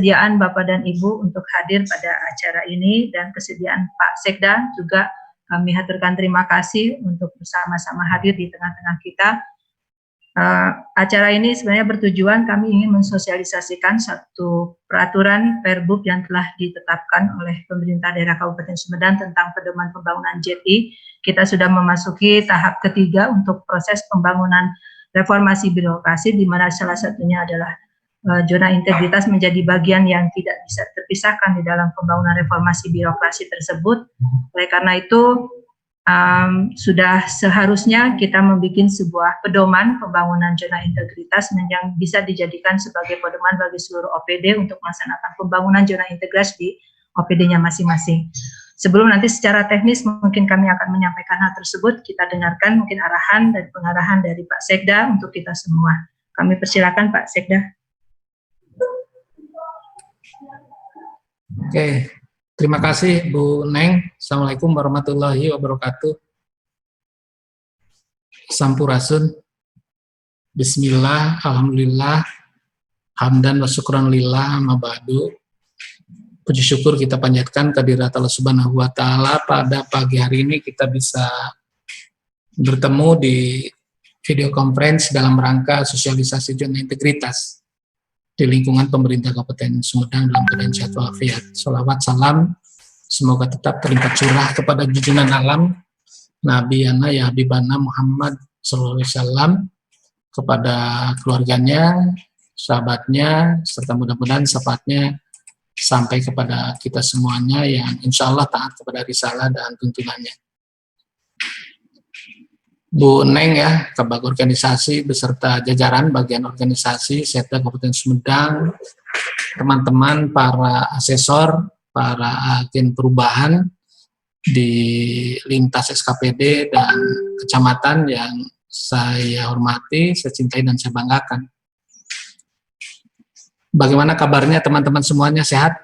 Kesediaan Bapak dan Ibu untuk hadir pada acara ini dan kesediaan Pak Sekda juga kami haturkan terima kasih untuk bersama-sama hadir di tengah-tengah kita. Acara ini sebenarnya bertujuan kami ingin mensosialisasikan satu peraturan Perbub yang telah ditetapkan oleh pemerintah daerah Kabupaten Sumedang tentang pedoman pembangunan JTI. Kita sudah memasuki tahap ketiga untuk proses pembangunan reformasi birokrasi, di mana salah satunya adalah zona integritas menjadi bagian yang tidak bisa terpisahkan di dalam pembangunan reformasi birokrasi tersebut. Oleh karena itu, sudah seharusnya kita membuat sebuah pedoman pembangunan zona integritas yang bisa dijadikan sebagai pedoman bagi seluruh OPD untuk melaksanakan pembangunan zona integritas di OPD-nya masing-masing. Sebelum nanti secara teknis mungkin kami akan menyampaikan hal tersebut, kita dengarkan mungkin arahan dan pengarahan dari Pak Sekda untuk kita semua. Kami persilakan Pak Sekda. Oke, terima kasih Bu Neng. Assalamualaikum warahmatullahi wabarakatuh. Sampurasun. Bismillah, alhamdulillah, hamdan wa syukran lillah, amma ba'du. Puji syukur kita panjatkan kehadirat Allah Subhanahu wa Ta'ala. Pada pagi hari ini kita bisa bertemu di video conference dalam rangka sosialisasi zona integritas di lingkungan pemerintah Kabupaten Sumedang dalam keadaan sehat walafiat. Sholawat salam semoga tetap terlimpah curah kepada junjungan alam Nabi Yana ya Habibana Muhammad SAW, kepada keluarganya, sahabatnya, serta mudah-mudahan syafaatnya sampai kepada kita semuanya yang insya Allah taat kepada risalah dan tuntunannya. Bu Neng ya, Kabag Organisasi beserta jajaran bagian organisasi Setda Kabupaten Sumedang, teman-teman para asesor, para agen perubahan di lintas SKPD dan kecamatan yang saya hormati, saya cintai dan saya banggakan. Bagaimana kabarnya teman-teman semuanya, sehat?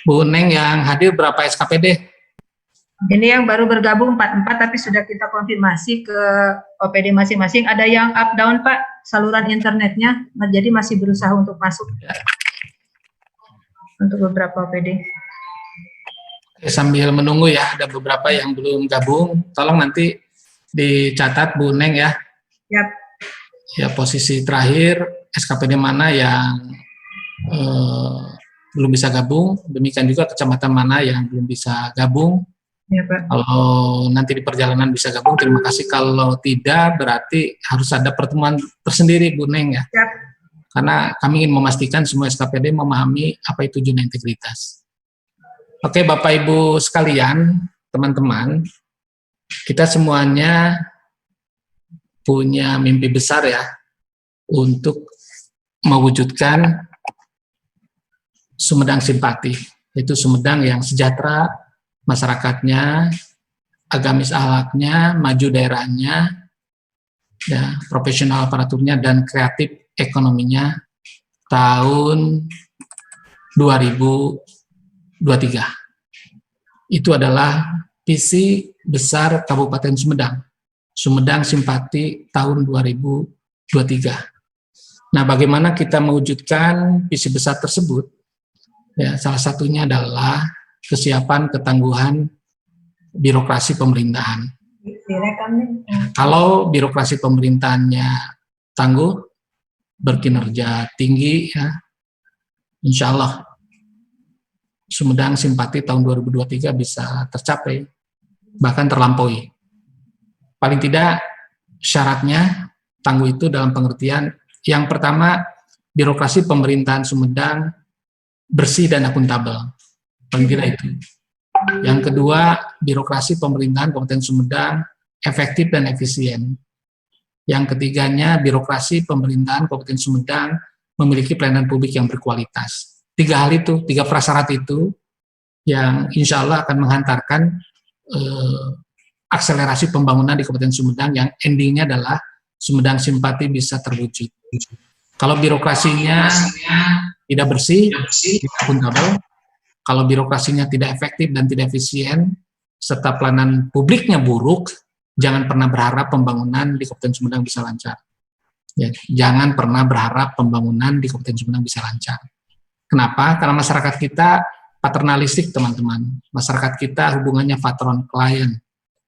Bu Neng yang hadir berapa SKPD? Ini yang baru bergabung 44, tapi sudah kita konfirmasi ke OPD masing-masing. Ada yang up down Pak, saluran internetnya, jadi masih berusaha untuk masuk untuk beberapa OPD. Sambil menunggu ya, ada beberapa yang belum gabung, tolong nanti dicatat Bu Neng ya. Yap. Ya, posisi terakhir SKPD mana yang belum bisa gabung, demikian juga kecamatan mana yang belum bisa gabung. Ya, Pak. Kalau nanti di perjalanan bisa gabung, terima kasih. Kalau tidak, berarti harus ada pertemuan tersendiri, Bu Neng ya. Yap. Karena kami ingin memastikan semua SKPD memahami apa itu zona integritas. Oke, Bapak Ibu sekalian, teman-teman, kita semuanya punya mimpi besar ya untuk mewujudkan Sumedang Simpati, yaitu Sumedang yang sejahtera, masyarakatnya, agamis ahlaknya, maju daerahnya, ya, profesional aparaturnya, dan kreatif ekonominya tahun 2023. Itu adalah visi besar Kabupaten Sumedang, Sumedang Simpati tahun 2023. Nah, bagaimana kita mewujudkan visi besar tersebut? Ya, salah satunya adalah kesiapan, ketangguhan birokrasi pemerintahan. Kalau birokrasi pemerintahannya tangguh, berkinerja tinggi, ya, insya Allah Sumedang Simpati tahun 2023 bisa tercapai, bahkan terlampaui. Paling tidak syaratnya tangguh itu dalam pengertian yang pertama, birokrasi pemerintahan Sumedang bersih dan akuntabel. Paling tidak itu. Yang kedua, birokrasi pemerintahan Kabupaten Sumedang efektif dan efisien. Yang ketiganya, birokrasi pemerintahan Kabupaten Sumedang memiliki pelayanan publik yang berkualitas. Tiga hal itu, tiga prasyarat itu yang insya Allah akan menghantarkan akselerasi pembangunan di Kabupaten Sumedang yang endingnya adalah Sumedang Simpati bisa terwujud. Kalau birokrasinya tidak bersih, tidak akuntabel, kalau birokrasinya tidak efektif dan tidak efisien, serta pelayanan publiknya buruk, jangan pernah berharap pembangunan di Kabupaten Sumedang bisa lancar. Ya, jangan pernah berharap pembangunan di Kabupaten Sumedang bisa lancar. Kenapa? Karena masyarakat kita paternalistik, teman-teman. Masyarakat kita hubungannya patron-klien.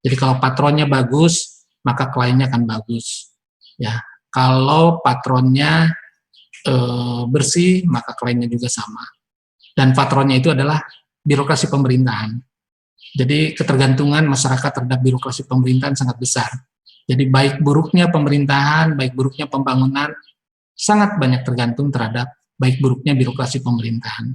Jadi kalau patronnya bagus, maka kliennya akan bagus. Ya, kalau patronnya bersih, maka kliennya juga sama. Dan patronnya itu adalah birokrasi pemerintahan. Jadi ketergantungan masyarakat terhadap birokrasi pemerintahan sangat besar. Jadi baik buruknya pemerintahan, baik buruknya pembangunan, sangat banyak tergantung terhadap baik buruknya birokrasi pemerintahan.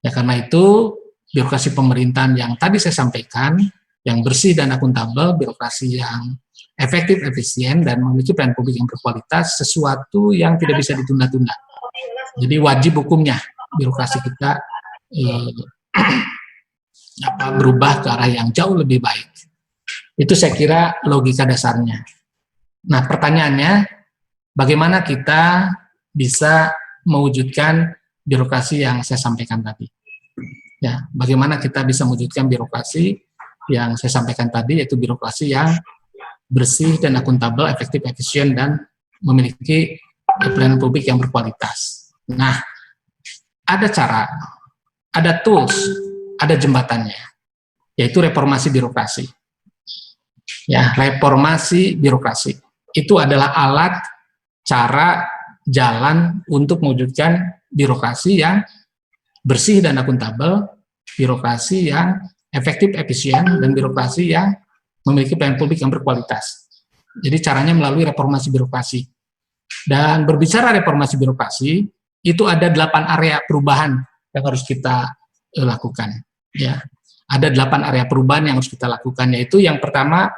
Ya karena itu, birokrasi pemerintahan yang tadi saya sampaikan, yang bersih dan akuntabel, birokrasi yang efektif, efisien, dan memiliki pelayanan publik yang berkualitas, sesuatu yang tidak bisa ditunda-tunda. Jadi wajib hukumnya birokrasi kita berubah ke arah yang jauh lebih baik. Itu saya kira logika dasarnya. Nah, pertanyaannya, bagaimana kita bisa mewujudkan birokrasi yang saya sampaikan tadi? Ya, bagaimana kita bisa mewujudkan birokrasi yang saya sampaikan tadi, yaitu birokrasi yang bersih dan akuntabel, efektif, efisien, dan memiliki pelayanan publik yang berkualitas. Nah, ada cara, ada tools, ada jembatannya, yaitu reformasi birokrasi. Ya, reformasi birokrasi itu adalah alat, cara, jalan untuk mewujudkan birokrasi yang bersih dan akuntabel, birokrasi yang efektif, efisien, dan birokrasi yang memiliki pelayanan publik yang berkualitas. Jadi caranya melalui reformasi birokrasi. Dan berbicara reformasi birokrasi, itu ada 8 area perubahan yang harus kita lakukan. Ya, ada 8 area perubahan yang harus kita lakukan, yaitu yang pertama,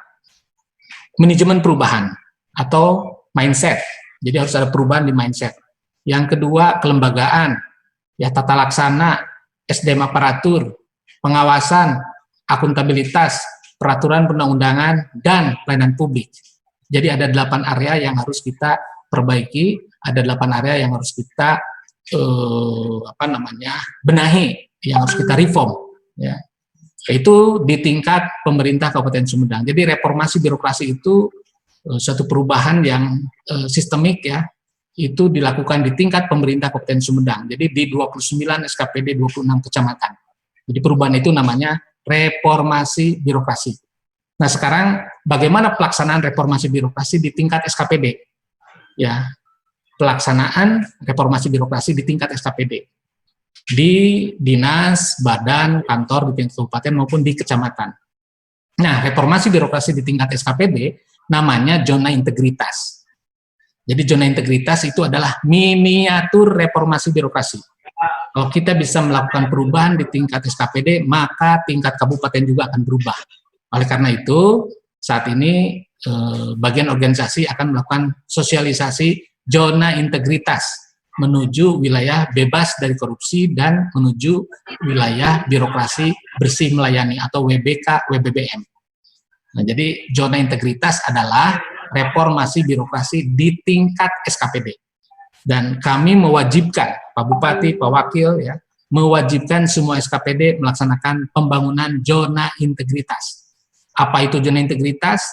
manajemen perubahan atau mindset. Jadi harus ada perubahan di mindset. Yang kedua, kelembagaan, ya tata laksana, SDM aparatur, pengawasan, akuntabilitas, peraturan perundang-undangan, dan pelayanan publik. Jadi ada 8 area yang harus kita perbaiki, ada 8 area yang harus kita benahi, yang harus kita reform, ya. Itu di tingkat pemerintah Kabupaten Sumedang. Jadi reformasi birokrasi itu suatu perubahan yang sistemik, ya, itu dilakukan di tingkat pemerintah Kabupaten Sumedang. Jadi di 29 SKPD 26 kecamatan. Jadi perubahan itu namanya reformasi birokrasi. Nah, sekarang bagaimana pelaksanaan reformasi birokrasi di tingkat SKPD? Ya, pelaksanaan reformasi birokrasi di tingkat SKPD. Di dinas, badan, kantor di tingkat kabupaten maupun di kecamatan. Nah, reformasi birokrasi di tingkat SKPD namanya zona integritas. Jadi zona integritas itu adalah miniatur reformasi birokrasi. Kalau kita bisa melakukan perubahan di tingkat SKPD, maka tingkat kabupaten juga akan berubah. Oleh karena itu, saat ini bagian organisasi akan melakukan sosialisasi zona integritas menuju wilayah bebas dari korupsi dan menuju wilayah birokrasi bersih melayani atau WBK, WBBM. Nah, jadi zona integritas adalah reformasi birokrasi di tingkat SKPD. Dan kami mewajibkan, Pak Bupati, Pak Wakil, ya, mewajibkan semua SKPD melaksanakan pembangunan zona integritas. Apa itu zona integritas?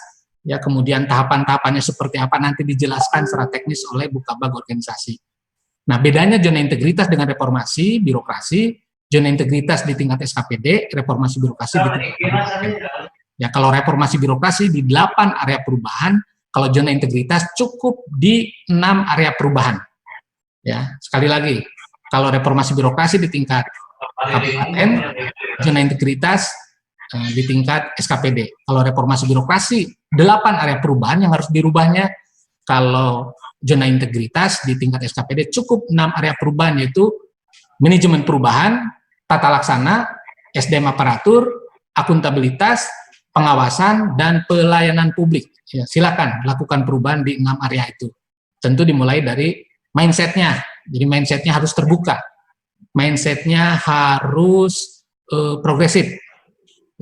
Ya, kemudian tahapan-tahapannya seperti apa nanti dijelaskan secara teknis oleh Bukabag organisasi. Nah, bedanya zona integritas dengan reformasi birokrasi, zona integritas di tingkat SKPD, reformasi birokrasi di tingkat kabupaten. Ya, kalau reformasi birokrasi di 8 area perubahan, kalau zona integritas cukup di 6 area perubahan. Ya, sekali lagi, kalau reformasi birokrasi di tingkat kabupaten, zona integritas di tingkat SKPD. Kalau reformasi birokrasi, 8 area perubahan yang harus dirubahnya. Kalau zona integritas di tingkat SKPD cukup 6 area perubahan, yaitu manajemen perubahan, tata laksana, SDM aparatur, akuntabilitas, pengawasan, dan pelayanan publik. Ya, silakan lakukan perubahan di 6 area itu. Tentu dimulai dari mindset-nya. Jadi mindset-nya harus terbuka. Mindset-nya harus progresif.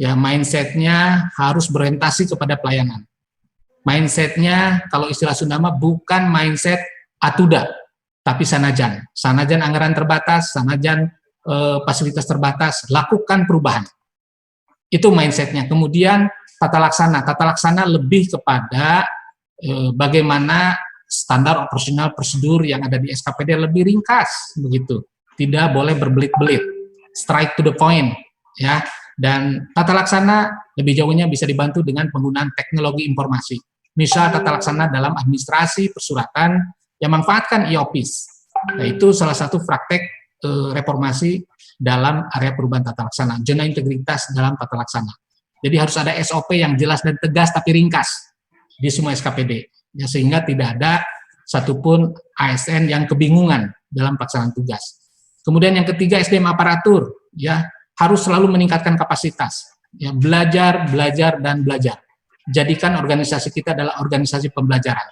Ya, mindset-nya harus berorientasi kepada pelayanan. Mindset-nya, kalau istilah Sunda mah, bukan mindset atuda, tapi sanajan. Sanajan anggaran terbatas, sanajan fasilitas terbatas, lakukan perubahan. Itu mindset-nya. Kemudian tata laksana. Tata laksana lebih kepada bagaimana standar operasional prosedur yang ada di SKPD lebih ringkas begitu. Tidak boleh berbelit-belit, straight to the point ya. Dan tata laksana lebih jauhnya bisa dibantu dengan penggunaan teknologi informasi. Misal tata laksana dalam administrasi persuratan yang manfaatkan e-office. Nah, itu salah satu praktek reformasi dalam area perubahan tata laksana, zona integritas dalam tata laksana. Jadi harus ada SOP yang jelas dan tegas tapi ringkas di semua SKPD, ya, sehingga tidak ada satupun ASN yang kebingungan dalam pelaksanaan tugas. Kemudian yang ketiga, SDM aparatur, ya, harus selalu meningkatkan kapasitas, ya, belajar, dan belajar. Jadikan organisasi kita adalah organisasi pembelajaran,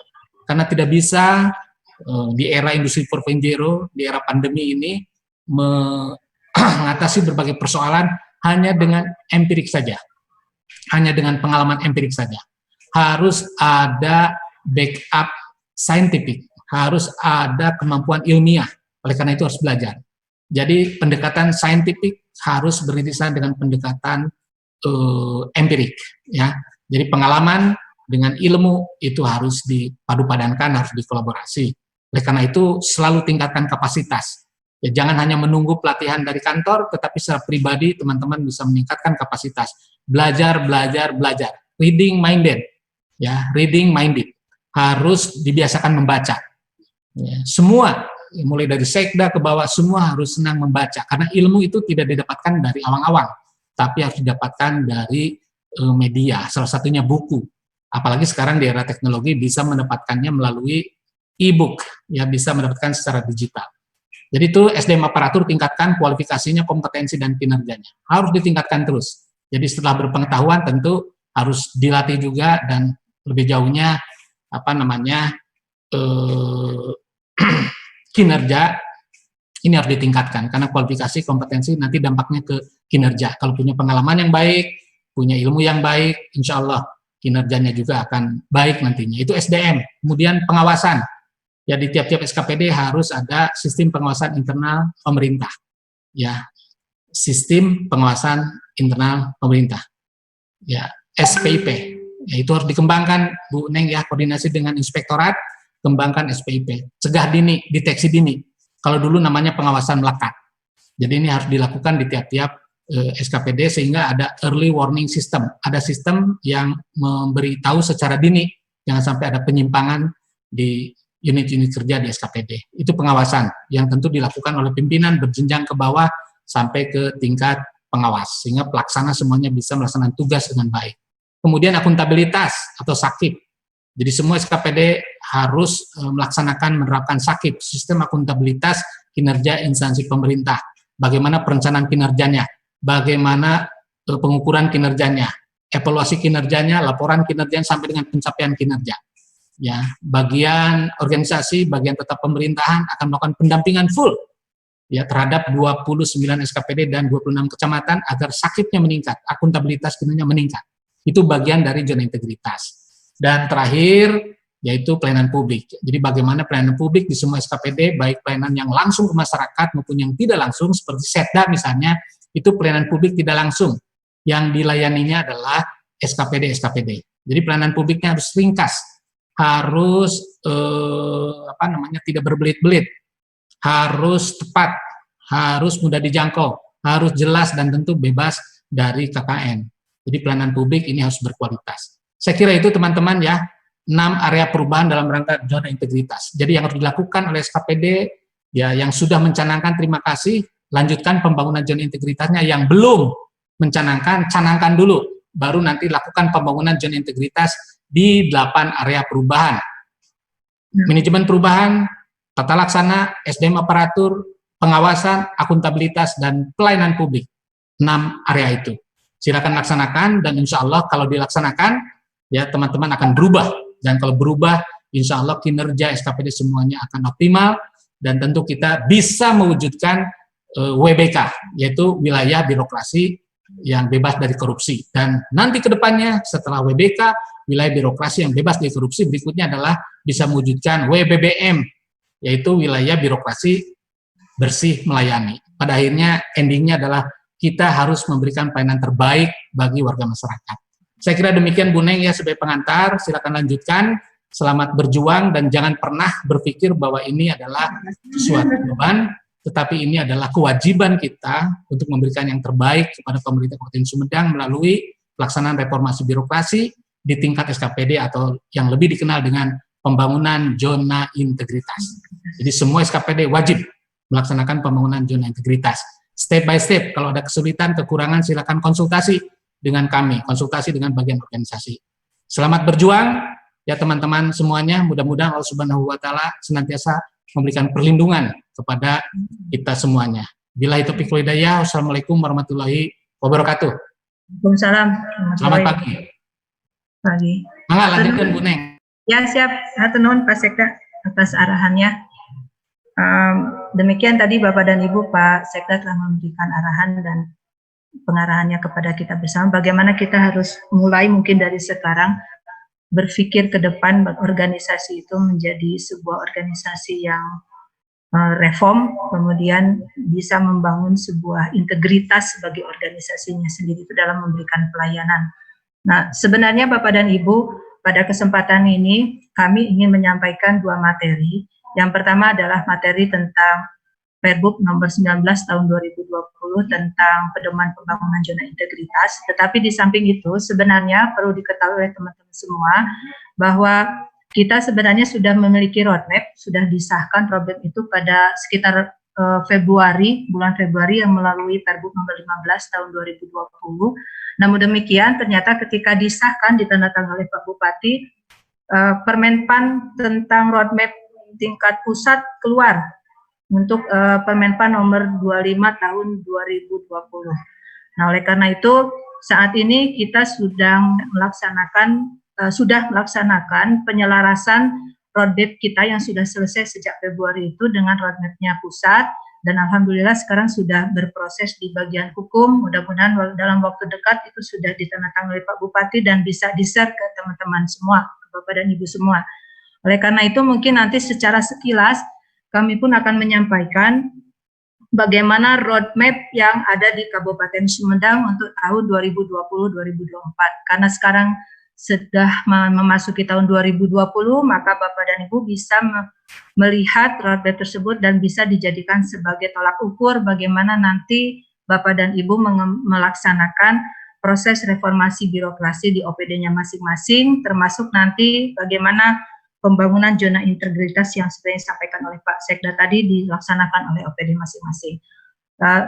karena tidak bisa di era industri 4.0, di era pandemi ini mengatasi berbagai persoalan hanya dengan empirik saja, hanya dengan pengalaman empirik saja. Harus ada backup saintifik, harus ada kemampuan ilmiah. Oleh karena itu harus belajar. Jadi pendekatan saintifik harus beririsan dengan pendekatan empirik, ya. Jadi pengalaman dengan ilmu itu harus dipadu-padankan, harus dikolaborasi. Oleh karena itu selalu tingkatkan kapasitas. Ya, jangan hanya menunggu pelatihan dari kantor, tetapi secara pribadi teman-teman bisa meningkatkan kapasitas. Belajar. Reading minded, ya, reading minded. Harus dibiasakan membaca. Ya, semua, mulai dari sekda ke bawah, semua harus senang membaca. Karena ilmu itu tidak didapatkan dari awang-awang, tapi harus didapatkan dari media, salah satunya buku. Apalagi sekarang di era teknologi bisa mendapatkannya melalui e-book, ya, bisa mendapatkan secara digital. Jadi itu SDM aparatur tingkatkan kualifikasinya, kompetensi, dan kinerjanya. Harus ditingkatkan terus. Jadi setelah berpengetahuan tentu harus dilatih juga, dan lebih jauhnya kinerja ini harus ditingkatkan, karena kualifikasi, kompetensi nanti dampaknya ke kinerja. Kalau punya pengalaman yang baik, punya ilmu yang baik, insya Allah kinerjanya juga akan baik nantinya. Itu SDM. Kemudian pengawasan. Ya, di tiap-tiap SKPD harus ada sistem pengawasan internal pemerintah. Ya, sistem pengawasan internal pemerintah. Ya, SPIP. Ya, itu harus dikembangkan, Bu Neng, ya, koordinasi dengan inspektorat, kembangkan SPIP. Cegah dini, deteksi dini. Kalau dulu namanya pengawasan melekat. Jadi ini harus dilakukan di tiap-tiap SKPD sehingga ada early warning system. Ada sistem yang memberitahu secara dini, jangan sampai ada penyimpangan di unit-unit kerja di SKPD. Itu pengawasan yang tentu dilakukan oleh pimpinan berjenjang ke bawah sampai ke tingkat pengawas, sehingga pelaksana semuanya bisa melaksanakan tugas dengan baik. Kemudian akuntabilitas atau SAKIP. Jadi semua SKPD harus menerapkan SAKIP, sistem akuntabilitas kinerja instansi pemerintah. Bagaimana perencanaan kinerjanya, bagaimana pengukuran kinerjanya, evaluasi kinerjanya, laporan kinerjanya sampai dengan pencapaian kinerja. Ya, bagian organisasi, bagian tetap pemerintahan akan melakukan pendampingan full, ya, terhadap 29 SKPD dan 26 kecamatan agar SAKIP-nya meningkat, akuntabilitas kinerja meningkat. Itu bagian dari zona integritas. Dan terakhir yaitu pelayanan publik. Jadi bagaimana pelayanan publik di semua SKPD, baik pelayanan yang langsung ke masyarakat maupun yang tidak langsung, seperti Setda misalnya, itu pelayanan publik tidak langsung. Yang dilayaninya adalah SKPD. Jadi pelayanan publiknya harus ringkas, harus tidak berbelit-belit, harus tepat, harus mudah dijangkau, harus jelas, dan tentu bebas dari KKN. Jadi pelayanan publik ini harus berkualitas. Saya kira itu teman-teman, ya, 6 area perubahan dalam rangka zona integritas. Jadi yang harus dilakukan oleh SKPD, ya, yang sudah mencanangkan, terima kasih, lanjutkan pembangunan zona integritasnya. Yang belum mencanangkan, canangkan dulu, baru nanti lakukan pembangunan zona integritas di 8 area perubahan. Manajemen perubahan, tata laksana, SDM aparatur, pengawasan, akuntabilitas, dan pelayanan publik. 6 area itu. Silakan laksanakan, dan insya Allah kalau dilaksanakan, ya, teman-teman akan berubah. Dan kalau berubah, insya Allah kinerja SKPD semuanya akan optimal, dan tentu kita bisa mewujudkan WBK, yaitu wilayah birokrasi yang bebas dari korupsi. Dan nanti ke depannya setelah WBK, wilayah birokrasi yang bebas dari korupsi, berikutnya adalah bisa mewujudkan WBBM, yaitu wilayah birokrasi bersih melayani. Pada akhirnya endingnya adalah kita harus memberikan pelayanan terbaik bagi warga masyarakat. Saya kira demikian Bu Neng, ya, sebagai pengantar, silakan lanjutkan. selamat berjuang dan jangan pernah berpikir bahwa ini adalah suatu beban, tetapi ini adalah kewajiban kita untuk memberikan yang terbaik kepada pemerintah Kabupaten Sumedang melalui pelaksanaan reformasi birokrasi di tingkat SKPD atau yang lebih dikenal dengan pembangunan zona integritas. Jadi semua SKPD wajib melaksanakan pembangunan zona integritas. Step by step, kalau ada kesulitan, kekurangan, silakan konsultasi dengan kami, konsultasi dengan bagian organisasi. Selamat berjuang, ya teman-teman semuanya, mudah-mudahan Allah Subhanahu wa Ta'ala senantiasa memberikan perlindungan kepada kita semuanya. Bila itu taufiq wal hidayah, wassalamualaikum warahmatullahi wabarakatuh. Waalaikumsalam. Selamat pagi. Pagi. Lanjutkan Bu Neng. Ya siap, hatur nuhun Pak Sekda atas arahannya. Demikian tadi Bapak dan Ibu, Pak Sekda telah memberikan arahan dan pengarahannya kepada kita bersama. Bagaimana kita harus mulai mungkin dari sekarang berpikir ke depan organisasi itu menjadi sebuah organisasi yang reform, kemudian bisa membangun sebuah integritas sebagai organisasinya sendiri itu dalam memberikan pelayanan. Nah, sebenarnya Bapak dan Ibu, pada kesempatan ini kami ingin menyampaikan dua materi. Yang pertama adalah materi tentang Perbup nomor 19 tahun 2020 tentang pedoman pembangunan zona integritas. Tetapi di samping itu sebenarnya perlu diketahui oleh teman-teman semua bahwa kita sebenarnya sudah memiliki roadmap, sudah disahkan roadmap itu pada sekitar bulan Februari yang melalui Perbup nomor 15 tahun 2020. Namun demikian ternyata ketika disahkan ditandatangani oleh Pak Bupati, Permenpan tentang roadmap tingkat pusat keluar untuk Permenpan nomor 25 tahun 2020. Nah, oleh karena itu saat ini kita sudah melaksanakan penyelarasan roadmap kita yang sudah selesai sejak Februari itu dengan roadmapnya pusat, dan alhamdulillah sekarang sudah berproses di bagian hukum. Mudah-mudahan dalam waktu dekat itu sudah ditandatangani oleh Pak Bupati dan bisa di-share ke teman-teman semua, ke Bapak dan Ibu semua. Oleh karena itu mungkin nanti secara sekilas kami pun akan menyampaikan bagaimana roadmap yang ada di Kabupaten Sumedang untuk tahun 2020-2024. Karena sekarang sudah memasuki tahun 2020, maka Bapak dan Ibu bisa melihat roadmap tersebut dan bisa dijadikan sebagai tolak ukur bagaimana nanti Bapak dan Ibu melaksanakan proses reformasi birokrasi di OPD-nya masing-masing, termasuk nanti bagaimana pembangunan zona integritas yang seperti disampaikan oleh Pak Sekda tadi dilaksanakan oleh OPD masing-masing.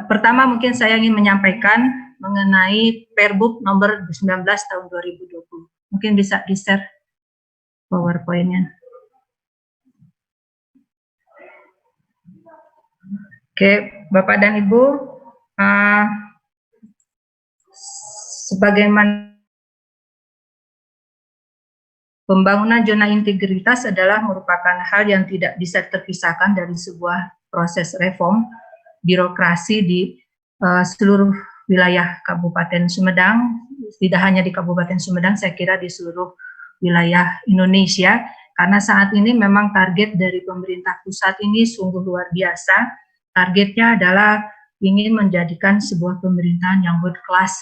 Pertama mungkin saya ingin menyampaikan mengenai Perbup nomor 19 tahun 2020. Mungkin bisa di-share PowerPoint-nya. Oke, Bapak dan Ibu, sebagaimana pembangunan zona integritas adalah merupakan hal yang tidak bisa terpisahkan dari sebuah proses reform birokrasi di seluruh wilayah Kabupaten Sumedang, tidak hanya di Kabupaten Sumedang, saya kira di seluruh wilayah Indonesia, karena saat ini memang target dari pemerintah pusat ini sungguh luar biasa. Targetnya adalah ingin menjadikan sebuah pemerintahan yang world class.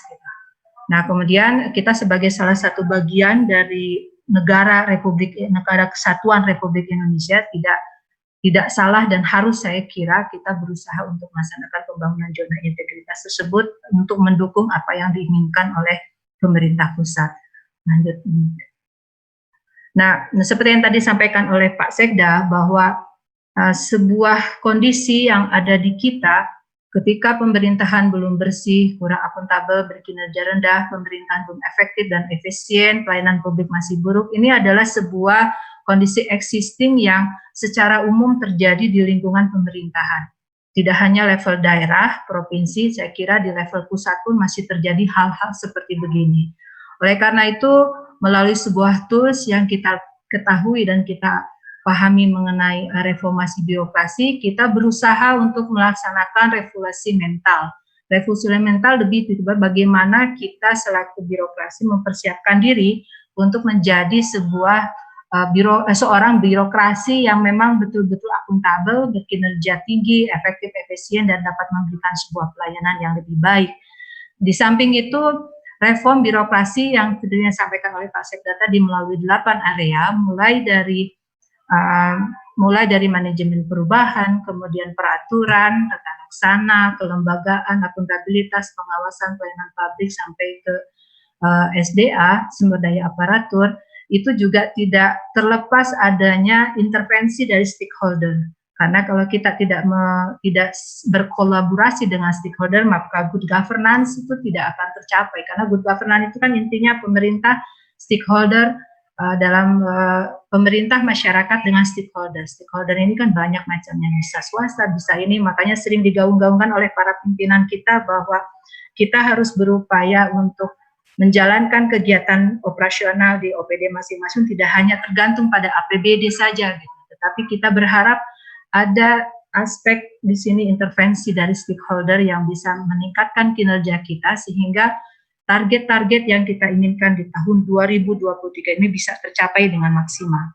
Nah, kemudian kita sebagai salah satu bagian dari negara Kesatuan Republik Indonesia tidak salah dan harus saya kira kita berusaha untuk melaksanakan pembangunan zona integritas tersebut untuk mendukung apa yang diinginkan oleh pemerintah pusat. Lanjut. Nah, seperti yang tadi disampaikan oleh Pak Sekda bahwa sebuah kondisi yang ada di kita ketika pemerintahan belum bersih, kurang akuntabel, berkinerja rendah, pemerintahan belum efektif dan efisien, pelayanan publik masih buruk, ini adalah sebuah kondisi existing yang secara umum terjadi di lingkungan pemerintahan. Tidak hanya level daerah, provinsi, saya kira di level pusat pun masih terjadi hal-hal seperti begini. Oleh karena itu, melalui sebuah tools yang kita ketahui dan kita pahami mengenai reformasi birokrasi, kita berusaha untuk melaksanakan revolusi mental. Revolusi mental lebih bagaimana kita selaku birokrasi mempersiapkan diri untuk menjadi seorang birokrasi yang memang betul-betul akuntabel, berkinerja tinggi, efektif, efisien, dan dapat memberikan sebuah pelayanan yang lebih baik. Di samping itu, reform birokrasi yang tadinya disampaikan oleh Pak Sekda tadi melalui 8 area, mulai dari manajemen perubahan, kemudian peraturan, tata laksana, kelembagaan, akuntabilitas, pengawasan pelayanan publik sampai ke SDA, sumber daya aparatur, itu juga tidak terlepas adanya intervensi dari stakeholder. Karena kalau kita tidak berkolaborasi dengan stakeholder, maka good governance itu tidak akan tercapai. Karena good governance itu kan intinya pemerintah, stakeholder, dalam pemerintah, masyarakat dengan stakeholder. Stakeholder ini kan banyak macamnya, bisa swasta, bisa ini, makanya sering digaung-gaungkan oleh para pimpinan kita bahwa kita harus berupaya untuk menjalankan kegiatan operasional di OPD masing-masing tidak hanya tergantung pada APBD saja, gitu. Tetapi kita berharap ada aspek di sini intervensi dari stakeholder yang bisa meningkatkan kinerja kita sehingga target-target yang kita inginkan di tahun 2023 ini bisa tercapai dengan maksimal.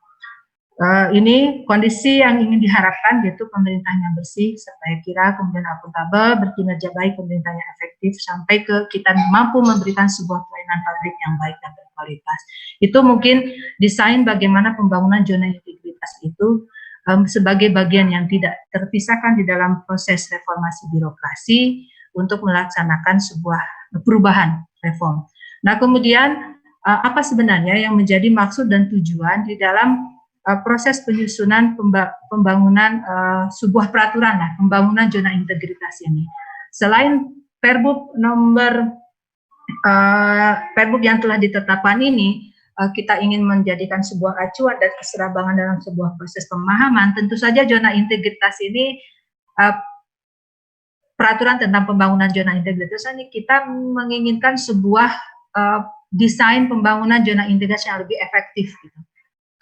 Ini kondisi yang ingin diharapkan, yaitu pemerintahnya bersih, saya kira, kemudian akuntabel, berkinerja baik, pemerintahnya efektif, sampai ke kita mampu memberikan sebuah pelayanan publik yang baik dan berkualitas. Itu mungkin desain bagaimana pembangunan zona integritas itu sebagai bagian yang tidak terpisahkan di dalam proses reformasi birokrasi untuk melaksanakan sebuah perubahan reform. Nah, kemudian apa sebenarnya yang menjadi maksud dan tujuan di dalam proses penyusunan pembangunan sebuah peraturan pembangunan zona integritas ini. Selain Perbuk yang telah ditetapkan ini, kita ingin menjadikan sebuah acuan dan keserambangan dalam sebuah proses pemahaman. Tentu saja zona integritas ini, peraturan tentang pembangunan zona integritas ini, kita menginginkan sebuah desain pembangunan zona integritas yang lebih efektif, gitu.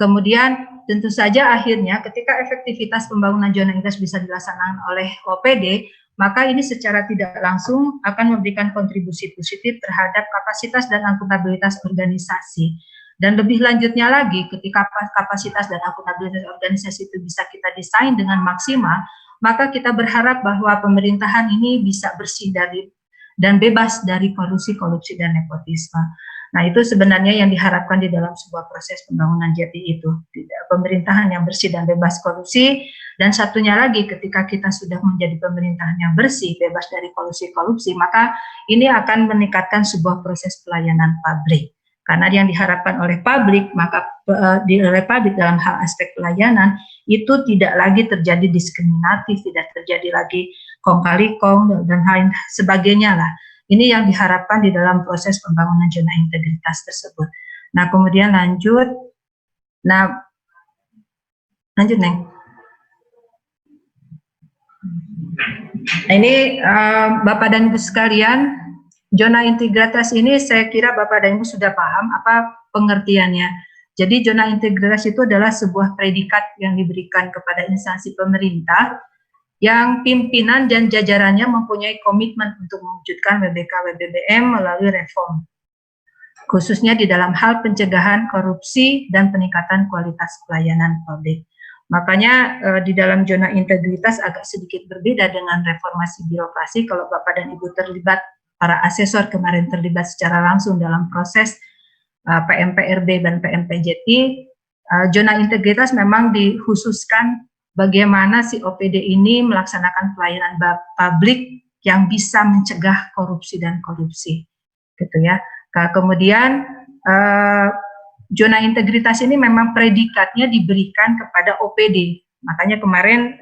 Kemudian tentu saja akhirnya ketika efektivitas pembangunan zona integritas bisa dilaksanakan oleh OPD, maka ini secara tidak langsung akan memberikan kontribusi positif terhadap kapasitas dan akuntabilitas organisasi. Dan lebih lanjutnya lagi, ketika kapasitas dan akuntabilitas organisasi itu bisa kita desain dengan maksimal, maka kita berharap bahwa pemerintahan ini bisa bersih dari dan bebas dari korupsi dan nepotisme. Nah, itu sebenarnya yang diharapkan di dalam sebuah proses pembangunan JTI itu, pemerintahan yang bersih dan bebas korupsi. Dan satunya lagi, ketika kita sudah menjadi pemerintahan yang bersih, bebas dari korupsi, maka ini akan meningkatkan sebuah proses pelayanan publik. Karena yang diharapkan oleh publik, maka oleh publik dalam hal aspek pelayanan itu tidak lagi terjadi diskriminatif, tidak terjadi lagi kong kali kong dan lain sebagainya lah. Ini yang diharapkan di dalam proses pembangunan zona integritas tersebut. Nah, kemudian lanjut. Nah, lanjut, Neng. Nah, ini Bapak dan Ibu sekalian, zona integritas ini saya kira Bapak dan Ibu sudah paham apa pengertiannya. Jadi zona integritas itu adalah sebuah predikat yang diberikan kepada instansi pemerintah yang pimpinan dan jajarannya mempunyai komitmen untuk mewujudkan WBK-WBBM melalui reform, khususnya di dalam hal pencegahan korupsi dan peningkatan kualitas pelayanan publik. Makanya di dalam zona integritas agak sedikit berbeda dengan reformasi birokrasi. Kalau Bapak dan Ibu terlibat, para asesor kemarin terlibat secara langsung dalam proses PMPRB dan PMPJT, zona integritas memang dikhususkan bagaimana si OPD ini melaksanakan pelayanan publik yang bisa mencegah korupsi dan kolusi, gitu ya. Kemudian zona integritas ini memang predikatnya diberikan kepada OPD. Makanya kemarin